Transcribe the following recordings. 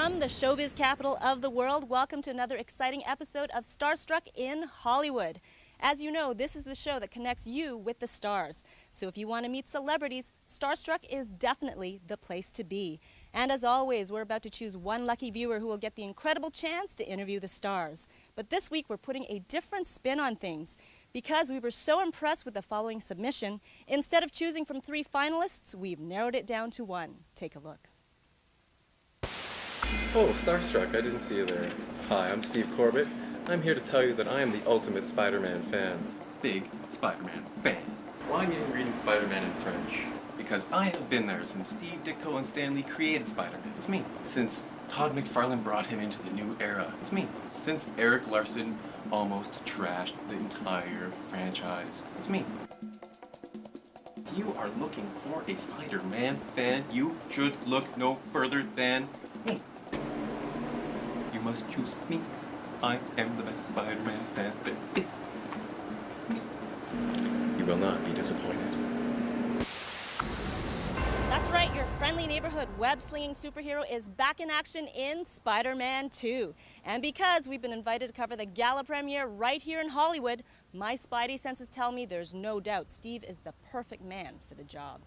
From the showbiz capital of the world, welcome to another exciting episode of Starstruck in Hollywood. As you know, this is the show that connects you with the stars. So if you want to meet celebrities, Starstruck is definitely the place to be. And as always, we're about to choose one lucky viewer who will get the incredible chance to interview the stars. But this week, we're putting a different spin on things. Because we were so impressed with the following submission, instead of choosing from 3 finalists, we've narrowed it down to 1. Take a look. Oh, Starstruck, I didn't see you there. Hi, I'm Steve Corbett. I'm here to tell you that I am the ultimate Spider-Man fan. Big Spider-Man fan. Why am I even reading Spider-Man in French? Because I have been there since Steve Ditko and Stan Lee created Spider-Man. It's me. Since Todd McFarlane brought him into the new era. It's me. Since Eric Larson almost trashed the entire franchise. It's me. If you are looking for a Spider-Man fan, you should look no further than me. You must choose me. I am the best Spider-Man fan there is. You will not be disappointed. That's right, your friendly neighborhood web-slinging superhero is back in action in Spider-Man 2. And because we've been invited to cover the gala premiere right here in Hollywood, my spidey senses tell me there's no doubt Steve is the perfect man for the job.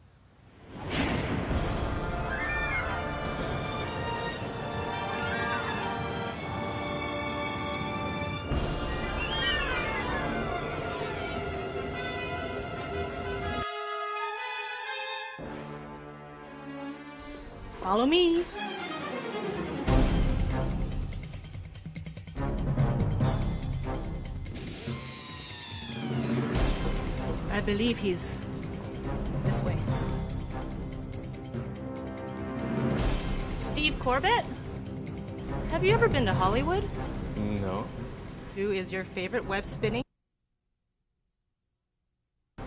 Follow me. I believe he's this way. Steve Corbett? Have you ever been to Hollywood? No. Who is your favorite web spinning?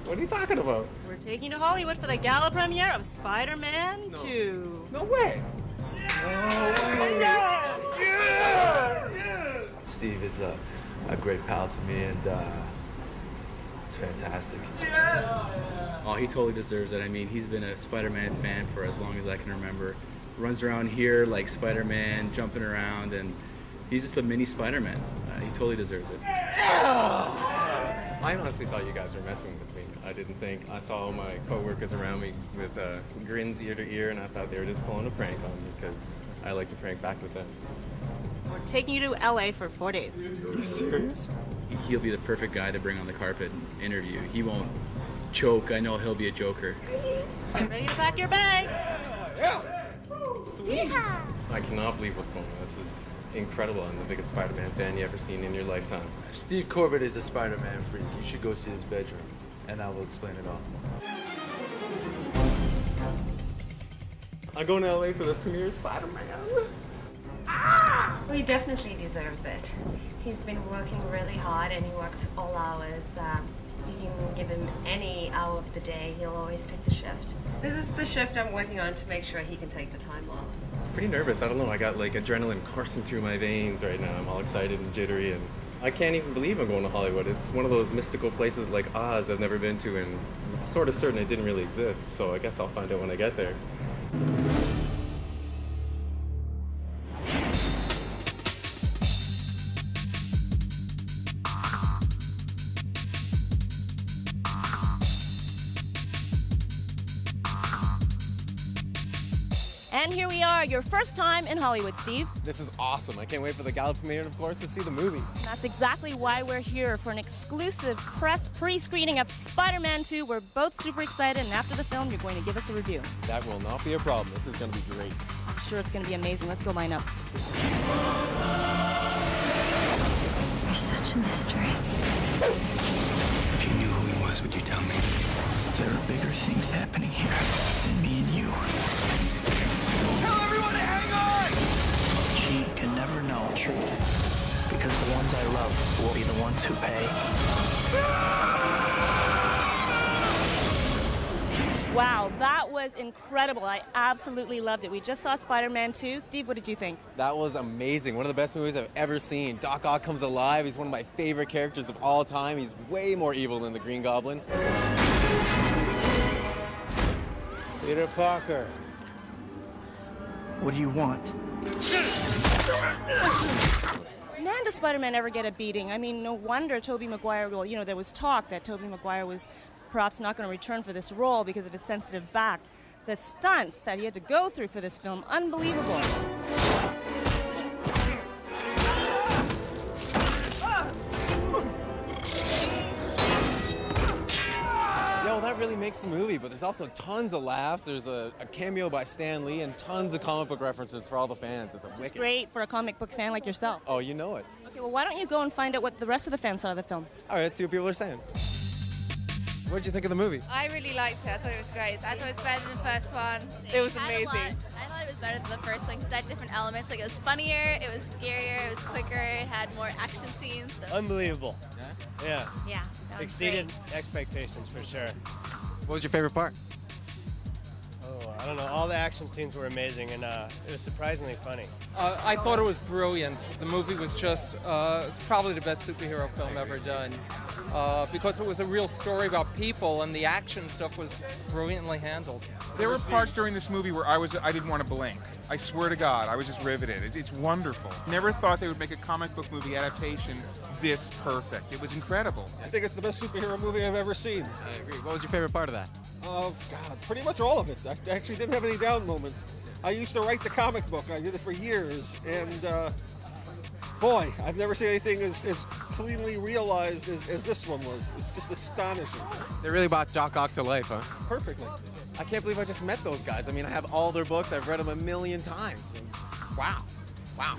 What are you talking about? We're taking you to Hollywood for the gala premiere of Spider-Man 2. No way! Steve is a great pal to me, and it's fantastic. Oh, he totally deserves it. I mean, he's been a Spider-Man fan for as long as I can remember. Runs around here like Spider-Man, jumping around, and he's just a mini Spider-Man. He totally deserves it. I honestly thought you guys were messing with me. I didn't think. I saw all my coworkers around me with grins ear to ear, and I thought they were just pulling a prank on me because I like to prank back with them. We're taking you to LA for 4 days. Are you serious? He'll be the perfect guy to bring on the carpet and interview. He won't choke. I know he'll be a joker. Get ready to pack your bag. Yeah. Sweet. Yeah. I cannot believe what's going on. This is incredible. I'm the biggest Spider-Man fan you ever seen in your lifetime. Steve Corbett is a Spider-Man freak. You should go see his bedroom, and I will explain it all. I'm going to LA for the premiere of Spider-Man. Well, he definitely deserves it. He's been working really hard and he works all hours. You can give him any hour of the day, he'll always take the shift. This is the shift I'm working on to make sure he can take the time off. Pretty nervous. I don't know. I got like adrenaline coursing through my veins right now. I'm all excited and jittery, and I can't even believe I'm going to Hollywood. It's one of those mystical places like Oz I've never been to, and I'm sort of certain it didn't really exist. So I guess I'll find out when I get there. And here we are, your first time in Hollywood, Steve. This is awesome. I can't wait for the gala premiere and, of course, to see the movie. That's exactly why we're here for an exclusive press pre-screening of Spider-Man 2. We're both super excited, and after the film, you're going to give us a review. That will not be a problem. This is going to be great. I'm sure it's going to be amazing. Let's go line up. You're such a mystery. If you knew who he was, would you tell me? There are bigger things happening here than me and you. Tell everyone to hang on! She can never know the truth, because the ones I love will be the ones who pay. Wow, that was incredible. I absolutely loved it. We just saw Spider-Man 2. Steve, what did you think? That was amazing. One of the best movies I've ever seen. Doc Ock comes alive. He's one of my favorite characters of all time. He's way more evil than the Green Goblin. Peter Parker. What do you want? Man, does Spider-Man ever get a beating? I mean, no wonder Tobey Maguire, well, you know, there was talk that Tobey Maguire was perhaps not going to return for this role because of his sensitive back. The stunts that he had to go through for this film, unbelievable. Yo, that really makes the movie, but there's also tons of laughs. There's a cameo by Stan Lee and tons of comic book references for all the fans. It's It's great for a comic book fan like yourself. Oh, you know it. Okay, well, why don't you go and find out what the rest of the fans thought of the film? All right, see what people are saying. What did you think of the movie? I really liked it. I thought it was great. I thought it was better than the first one. It was amazing. I thought it was better than the first one because it had different elements. Like, it was funnier, it was scarier, it was quicker, it had more action scenes. So. Unbelievable. Yeah. Yeah. Exceeded expectations for sure. What was your favorite part? Oh, I don't know. All the action scenes were amazing, and it was surprisingly funny. I thought it was brilliant. The movie was just, it's probably the best superhero film ever done. Because it was a real story about people, and the action stuff was brilliantly handled. There were parts during this movie where I didn't want to blink. I swear to God, I was just riveted. It's wonderful. Never thought they would make a comic book movie adaptation this perfect. It was incredible. I think it's the best superhero movie I've ever seen. I agree. What was your favorite part of that? Oh, God, pretty much all of it. I actually didn't have any down moments. I used to write the comic book. I did it for years, and boy, I've never seen anything as cleanly realized as this one was. It's just astonishing. They really brought Doc Ock to life, huh? Perfectly. I can't believe I just met those guys. I mean, I have all their books. I've read them a million times. Wow. Wow.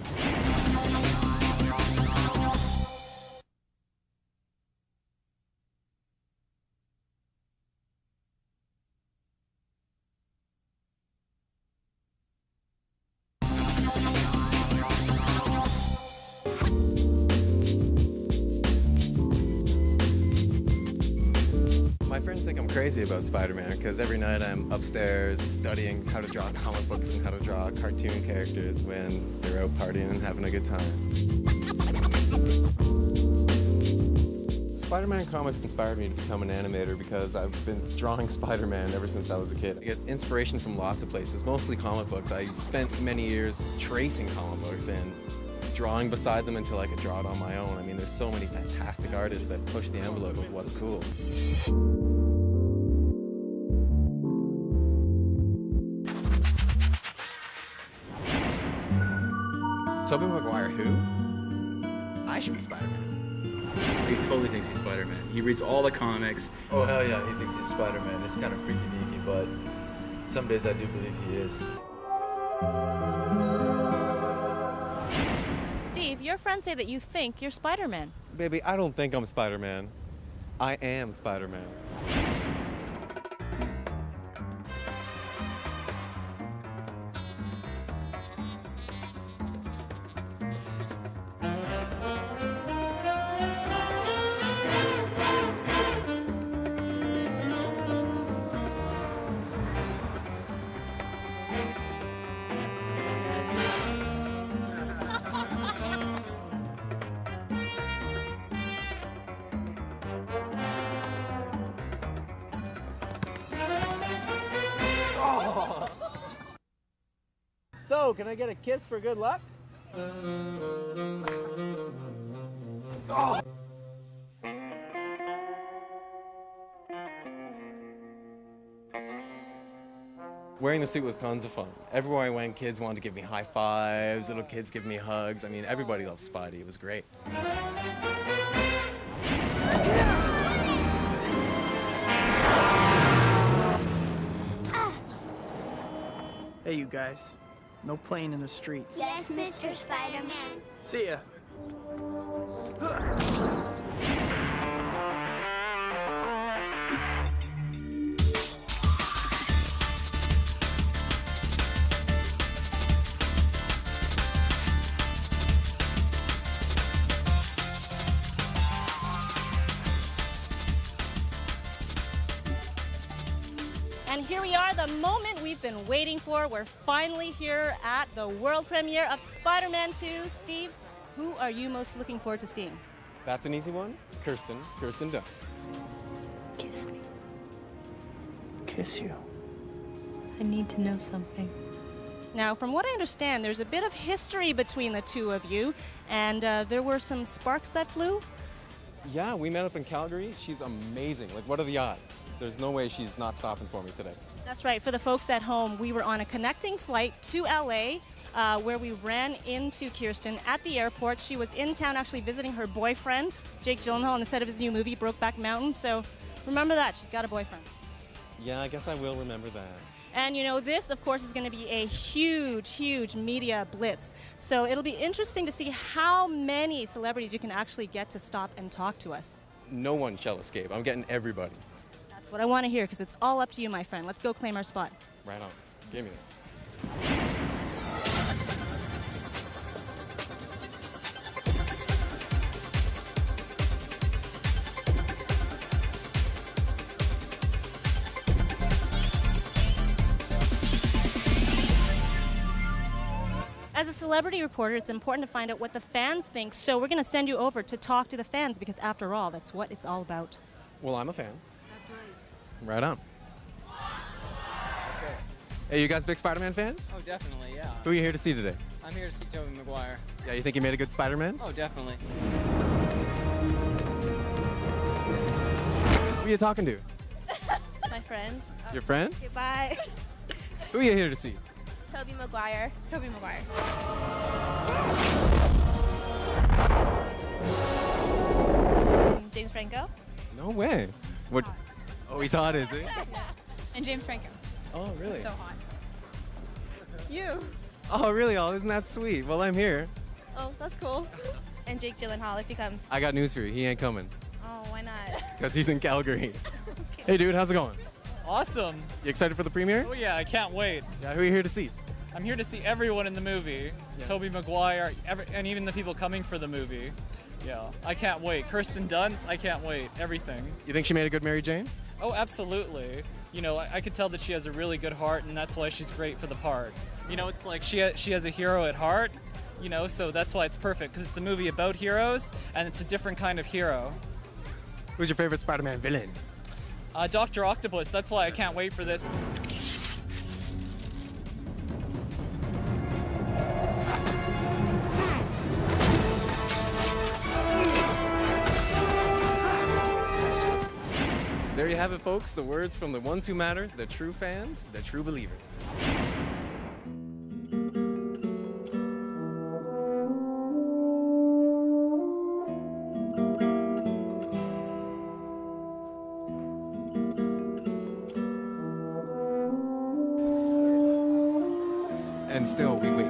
My friends think I'm crazy about Spider-Man because every night I'm upstairs studying how to draw comic books and how to draw cartoon characters when they're out partying and having a good time. Spider-Man comics inspired me to become an animator because I've been drawing Spider-Man ever since I was a kid. I get inspiration from lots of places, mostly comic books. I spent many years tracing comic books and drawing beside them until I could draw it on my own. I mean, there's so many fantastic artists that push the envelope of what's cool. Tobey Maguire who? I should be Spider-Man. He totally thinks he's Spider-Man. He reads all the comics. Oh, hell yeah, he thinks he's Spider-Man. It's kind of freaky deaky, but some days I do believe he is. Steve, your friends say that you think you're Spider-Man. Baby, I don't think I'm Spider-Man. I am Spider-Man. So, can I get a kiss for good luck? Oh. Wearing the suit was tons of fun. Everywhere I went, kids wanted to give me high fives, little kids give me hugs. I mean, everybody loved Spidey. It was great. Hey, you guys. No playing in the streets. Yes, Mr. Spider-Man. See ya. And here we are, the moment we've been waiting for. We're finally here at the world premiere of Spider-Man 2. Steve, who are you most looking forward to seeing? That's an easy one. Kirsten Dunst. Kiss me. Kiss you. I need to know something. Now, from what I understand, there's a bit of history between the two of you, and there were some sparks that flew. Yeah, we met up in Calgary. She's amazing. Like, what are the odds? There's no way she's not stopping for me today. That's right. For the folks at home, we were on a connecting flight to LA where we ran into Kirsten at the airport. She was in town actually visiting her boyfriend, Jake Gyllenhaal, on the set of his new movie, Brokeback Mountain. So remember that. She's got a boyfriend. Yeah, I guess I will remember that. And you know, this, of course, is going to be a huge, huge media blitz. So it'll be interesting to see how many celebrities you can actually get to stop and talk to us. No one shall escape. I'm getting everybody. That's what I want to hear, because it's all up to you, my friend. Let's go claim our spot. Right on. Give me this. As a celebrity reporter, it's important to find out what the fans think, so we're going to send you over to talk to the fans, because after all, that's what it's all about. Well, I'm a fan. That's right. Right on. Okay. Hey, you guys big Spider-Man fans? Oh, definitely, yeah. Who are you here to see today? I'm here to see Tobey Maguire. Yeah, you think he made a good Spider-Man? Oh, definitely. Who are you talking to? My friend. Your friend? Okay, bye. Who are you here to see? Tobey Maguire. Tobey Maguire. James Franco. No way. What? Oh, he's hot, is he? And James Franco. Oh, really? So hot. You. Oh, really? Oh, isn't that sweet? Well, I'm here. Oh, that's cool. And Jake Gyllenhaal if he comes. I got news for you. He ain't coming. Oh, why not? Because he's in Calgary. Hey, dude, how's it going? Awesome. You excited for the premiere? Oh yeah, I can't wait. Yeah, who are you here to see? I'm here to see everyone in the movie. Yeah. Tobey Maguire, and even the people coming for the movie. Yeah, I can't wait. Kirsten Dunst, I can't wait. Everything. You think she made a good Mary Jane? Oh, absolutely. You know, I could tell that she has a really good heart, and that's why she's great for the part. You know, it's like she has a hero at heart, you know, so that's why it's perfect, because it's a movie about heroes, and it's a different kind of hero. Who's your favorite Spider-Man villain? Dr. Octopus, that's why I can't wait for this. There you have it, folks. The words from the ones who matter, the true fans, the true believers. And still we wait.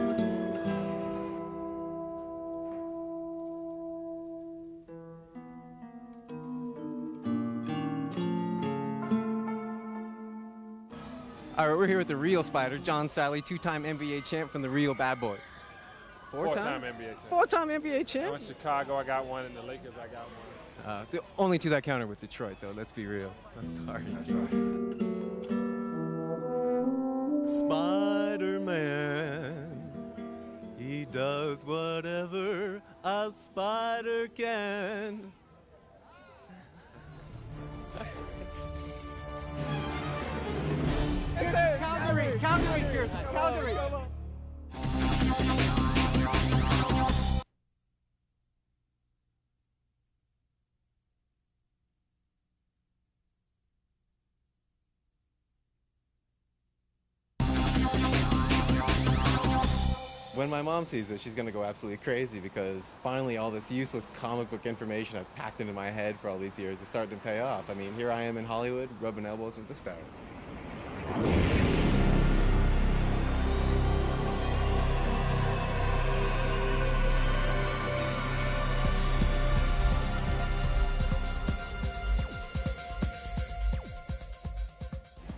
All right, we're here with the real Spider, John Sally, two-time NBA champ from the real Bad Boys. Four-time NBA champ. Four-time NBA I champ? went to Chicago, I got one, and the Lakers, I got one. The only two that counted with Detroit, though. Let's be real. I'm sorry. That's right. Spider-Man, he does whatever a spider can. Calgary, Calgary, Kirsten, Calgary. When my mom sees this, she's gonna go absolutely crazy because finally all this useless comic book information I've packed into my head for all these years is starting to pay off. I mean, here I am in Hollywood, rubbing elbows with the stars.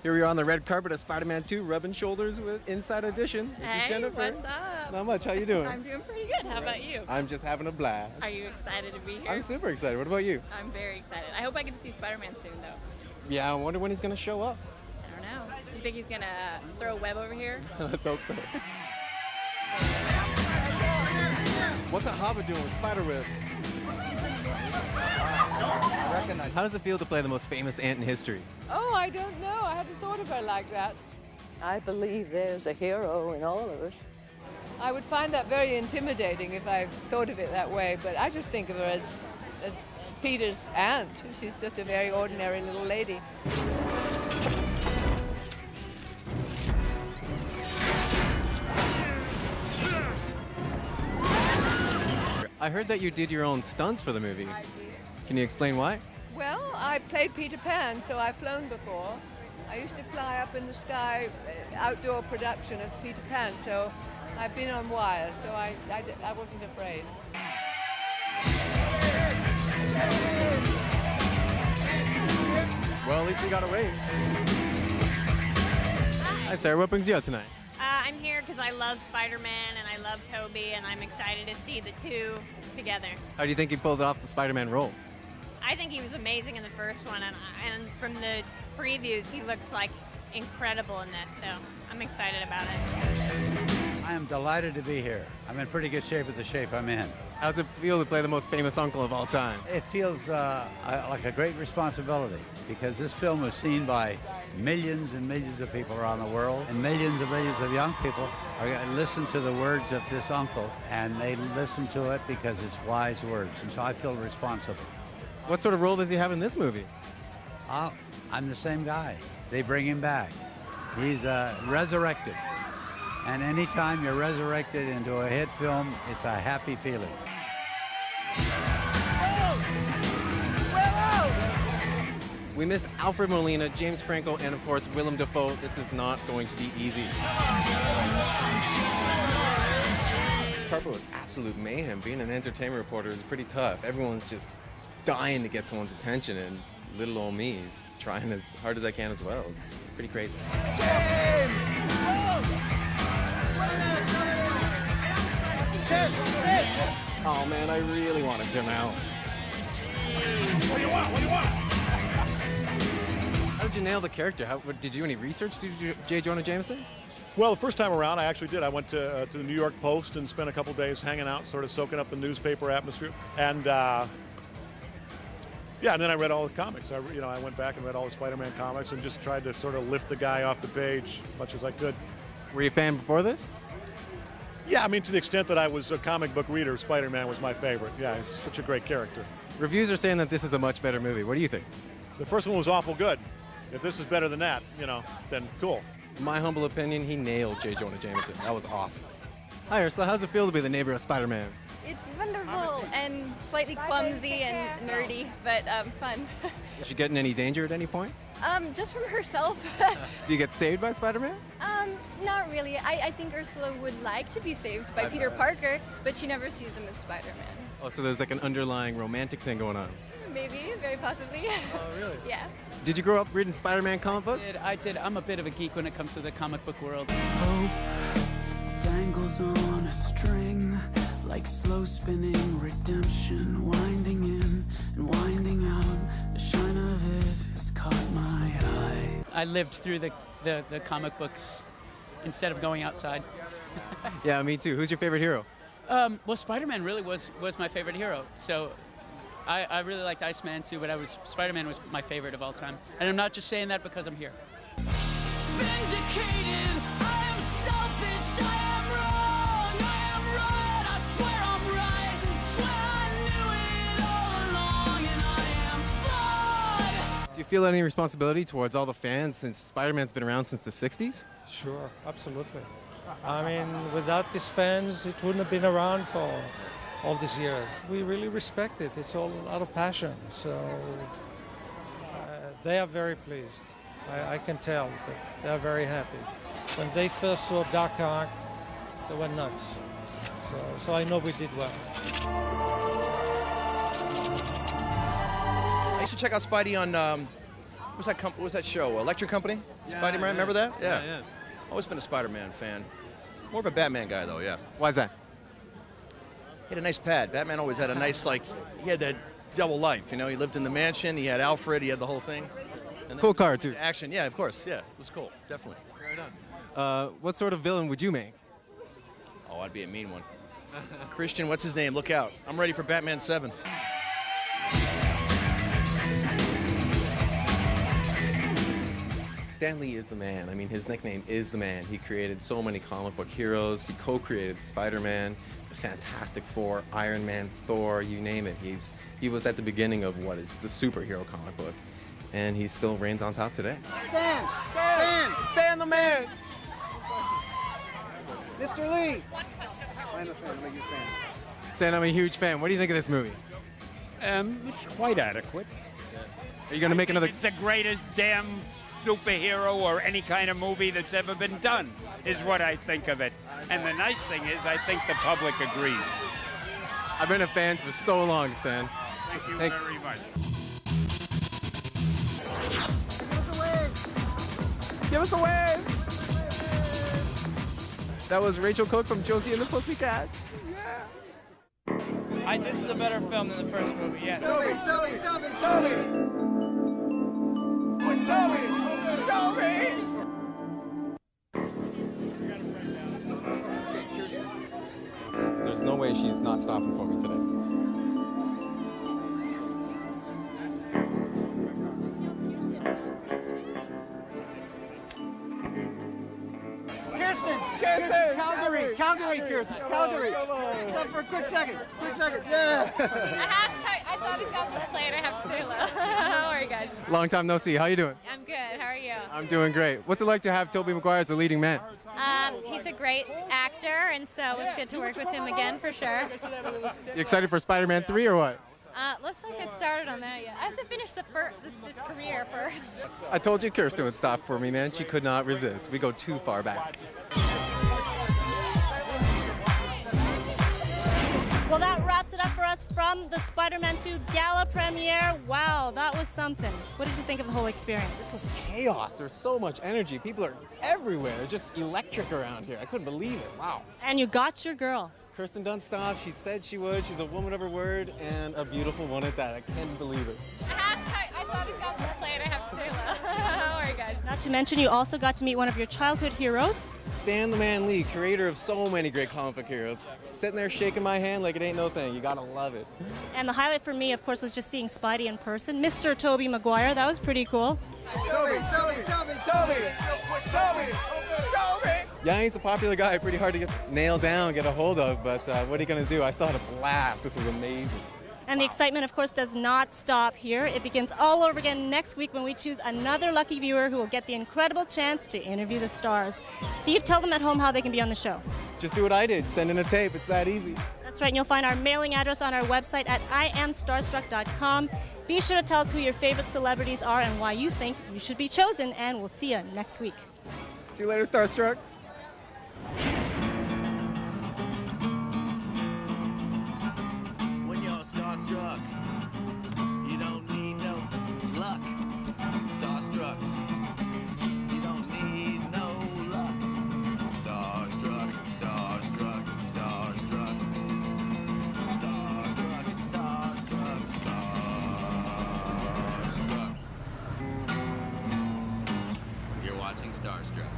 Here we are on the red carpet of Spider-Man 2, rubbing shoulders with Inside Edition. This is Jennifer. What's up? Not much. How you doing? I'm doing pretty good. How about you? I'm just having a blast. Are you excited to be here? I'm super excited. What about you? I'm very excited. I hope I get to see Spider-Man soon, though. Yeah, I wonder when he's going to show up. I don't know. Do you think he's going to throw a web over here? Let's hope so. What's a hobbit doing with spider webs? How does it feel to play the most famous ant in history? Oh, I don't know. I hadn't thought of her like that. I believe there's a hero in all of us. I would find that very intimidating if I thought of it that way, but I just think of her as Peter's aunt. She's just a very ordinary little lady. I heard that you did your own stunts for the movie. I did. Can you explain why? Well, I played Peter Pan, so I've flown before. I used to fly up in the sky, outdoor production of Peter Pan, so I've been on wires, so I wasn't afraid. Well, at least we got away. Hi, Sarah. What brings you out tonight? I'm here because I love Spider-Man and I love Tobey, and I'm excited to see the two together. How do you think he pulled off the Spider-Man role? I think he was amazing in the first one, and from the previews, he looks like incredible in this, so I'm excited about it. I am delighted to be here. I'm in pretty good shape with the shape I'm in. How's it feel to play the most famous uncle of all time? It feels like a great responsibility because this film was seen by millions and millions of people around the world, and millions of young people listen to the words of this uncle, and they listen to it because it's wise words, and so I feel responsible. What sort of role does he have in this movie? I'm the same guy. They bring him back. He's resurrected. And anytime you're resurrected into a hit film, it's a happy feeling. We missed Alfred Molina, James Franco, and of course Willem Dafoe. This is not going to be easy. Carper was absolute mayhem. Being an entertainment reporter is pretty tough. Everyone's just dying to get someone's attention, and little old me is trying as hard as I can as well. It's pretty crazy. Oh man, I really wanted to now. What do you want? What do you want? How did you nail the character? Did you do any research? Did you J. Jonah Jameson? Well, the first time around, I actually did. I went to the New York Post and spent a couple days hanging out, sort of soaking up the newspaper atmosphere. And yeah, and then I read all the comics. I went back and read all the Spider-Man comics and just tried to sort of lift the guy off the page as much as I could. Were you a fan before this? Yeah, I mean, to the extent that I was a comic book reader, Spider-Man was my favorite. Yeah, he's such a great character. Reviews are saying that this is a much better movie. What do you think? The first one was awful good. If this is better than that, then cool. In my humble opinion, he nailed J. Jonah Jameson. That was awesome. Hi, Ursula. How's it feel to be the neighbor of Spider-Man? It's wonderful and slightly clumsy and nerdy, but fun. Is she getting any danger at any point? Just from herself. Do you get saved by Spider-Man? Not really. I think Ursula would like to be saved by Peter Parker, but she never sees him as Spider-Man. Oh, so there's like an underlying romantic thing going on. Maybe, very possibly. Oh, really? Yeah. Did you grow up reading Spider-Man comic books? I did. I'm a bit of a geek when it comes to the comic book world. Hope dangles on a string, like slow spinning redemption, winding in and winding out. The shine of it has caught my eye. I lived through the comic books instead of going outside. Yeah, me too. Who's your favorite hero? Well, Spider-Man really was my favorite hero. So I really liked Iceman too, but Spider-Man was my favorite of all time. And I'm not just saying that because I'm here. Vindicated, I am selfish, I am wrong, I am right, I swear I'm right, swear I knew it all along, and I am flawed. Do you feel any responsibility towards all the fans since Spider-Man's been around since the 60s? Sure, absolutely. I mean, without these fans, it wouldn't have been around for all these years. We really respect it. It's all out of passion. So they are very pleased. I can tell that they are very happy. When they first saw Doc Ock, they went nuts. So I know we did well. I used to check out Spidey on, what was that show? Electric Company? Spider-Man, remember that? Yeah. Always been a Spider-Man fan. More of a Batman guy, though, yeah. Why's that? He had a nice pad. Batman always had a nice, he had that double life, He lived in the mansion, he had Alfred, he had the whole thing. Cool car, too. Action, yeah, of course, yeah. It was cool, definitely. Right on. What sort of villain would you make? Oh, I'd be a mean one. Christian, what's his name? Look out. I'm ready for Batman 7. Stan Lee is the man. I mean, his nickname is the man. He created so many comic book heroes. He co-created Spider-Man, the Fantastic Four, Iron Man, Thor, you name it. He was at the beginning of what is the superhero comic book, and he still reigns on top today. Stan the man! Mr. Lee! I'm a fan, I'm a huge fan. Stan, I'm a huge fan. What do you think of this movie? It's quite adequate. Are you going to make another? It's the greatest damn superhero or any kind of movie that's ever been done, is what I think of it. And the nice thing is, I think the public agrees. I've been a fan for so long, Stan. Thank you Thanks. very much. Give us a wave! That was Rachel Cook from Josie and the Pussycats. This is a better film than the first movie, yes. Toby! There's no way she's not stopping for me today. Kirsten! Calgary, Kirsten! Calgary! Stop for a quick second! Yeah! I saw these guys on the plane. I have to say hello. How are you guys? Long time no see. How you doing? I'm good. How are you? I'm doing great. What's it like to have Tobey Maguire as a leading man? He's a great actor, and so it was good to work with him again for sure. You excited for Spider-Man 3 or what? Let's not get started on that yet. I have to finish this career first. I told you Kirsten would stop for me, man. She could not resist. We go too far back. Well, that wraps it up for us from the Spider-Man 2 gala premiere. Wow, that was something. What did you think of the whole experience? This was chaos. There's so much energy. People are everywhere. It's just electric around here. I couldn't believe it. Wow. And you got your girl. Kirsten Dunst stopped. She said she would. She's a woman of her word and a beautiful one at that. I can't believe it. I saw these guys on the plane. I have to say hello. How are you guys? Not to mention, you also got to meet one of your childhood heroes. Stan the Man Lee, creator of so many great comic book heroes. Sitting there shaking my hand like it ain't no thing. You gotta love it. And the highlight for me, of course, was just seeing Spidey in person. Mr. Tobey Maguire, that was pretty cool. Toby! Yeah, he's a popular guy, pretty hard to get nailed down, get a hold of, but what are you gonna do? I still had a blast. This was amazing. And the excitement, of course, does not stop here. It begins all over again next week when we choose another lucky viewer who will get the incredible chance to interview the stars. Steve, tell them at home how they can be on the show. Just do what I did, send in a tape. It's that easy. That's right, and you'll find our mailing address on our website at iamstarstruck.com. Be sure to tell us who your favorite celebrities are and why you think you should be chosen, and we'll see you next week. See you later, Starstruck. When you're starstruck, you don't need no luck. Starstruck, you don't need no luck. Starstruck, starstruck, starstruck. Starstruck, starstruck, starstruck. You're watching Starstruck.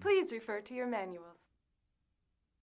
Please refer to your manuals.